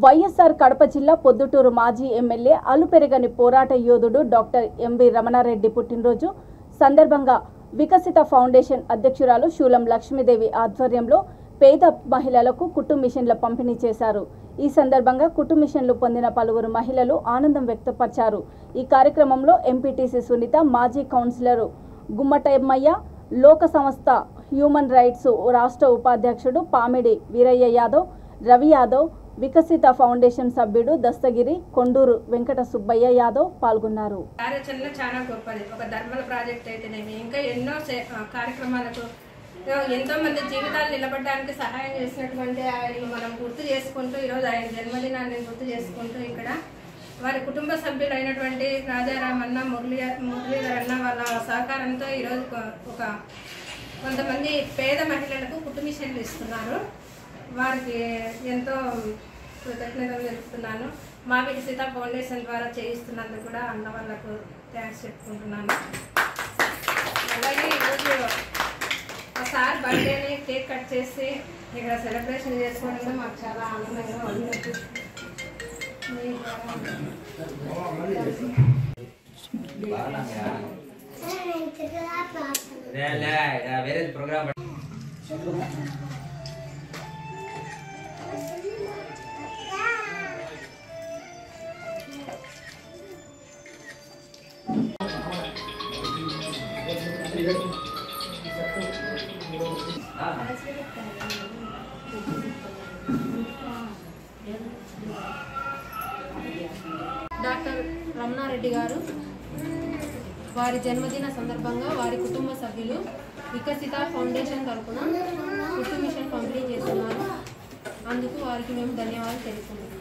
వైఎస్ఆర్ కడప జిల్లా పొద్దుటూరు మాజీ ఎమ్మెల్యే అలుపెరగని పోరాట యోధుడు డాక్టర్ ఎంవి రమణారెడ్డి పుట్టినరోజు సందర్భంగా వికసిత ఫౌండేషన్ అధ్యక్షురాలు శూలం లక్ష్మీదేవి ఆధ్వర్యంలో పేద మహిళలకు కుట్టు మిషన్ల పంపిణీ చేశారు. ఈ సందర్భంగా కుట్టు మిషన్లు పొందిన పలువురు మహిళలు ఆనందం వ్యక్తపరిచారు. ఈ కార్యక్రమంలో ఎంపీటీసీ సునీత, మాజీ కౌన్సిలర్ గుమ్మటమ్మయ్య, లోక సంస్థ హ్యూమన్ రైట్స్ రాష్ట్ర ఉపాధ్యక్షుడు పామిడి వీరయ్య యాదవ్, రవి యాదవ్, వికసిత ఫౌండేషన్ సభ్యుడు దస్తగిరి, కొండూరు వెంకట సుబ్బయ్య యాదవ్ పాల్గొన్నారు. కార్యాచరణ చాలా గొప్పది. ఒక ధర్మల ప్రాజెక్ట్ అయితేనేమి, ఇంకా ఎన్నో కార్యక్రమాలకు ఎంతో మంది జీవితాలు నిలబడడానికి సహాయం చేసినటువంటి ఆయన మనం గుర్తు చేసుకుంటూ ఈరోజు ఆయన జన్మదినాన్ని గుర్తు చేసుకుంటూ ఇక్కడ వారి కుటుంబ సభ్యులైనటువంటి రాజారామన్న, మురళీధర్ అన్న వాళ్ళ సహకారంతో ఈరోజు కొంతమంది పేద మహిళలకు కుట్టు మిషన్లు ఇస్తున్నారు. వారికి ఎంతో కృతజ్ఞతలు తెలుపుతున్నాను. మా వికసిత ఫౌండేషన్ ద్వారా చేయిస్తున్నందుకు కూడా అన్న వాళ్ళకు థ్యాంక్స్ చెప్పుకుంటున్నాను. అలాగే ఈరోజు మా సార్ బర్త్డేని కేక్ కట్ చేసి ఇక్కడ సెలబ్రేషన్ చేసుకోవడం మాకు చాలా ఆనందంగా ఉంది. డాక్టర్ రమణారెడ్డి గారు వారి జన్మదిన సందర్భంగా వారి కుటుంబ సభ్యులు వికసిత ఫౌండేషన్ తరఫున కుట్టు మిషన్ పంపిణీ చేస్తున్నారు. అందుకు వారికి మేము ధన్యవాదాలు తెలుపుతున్నాం.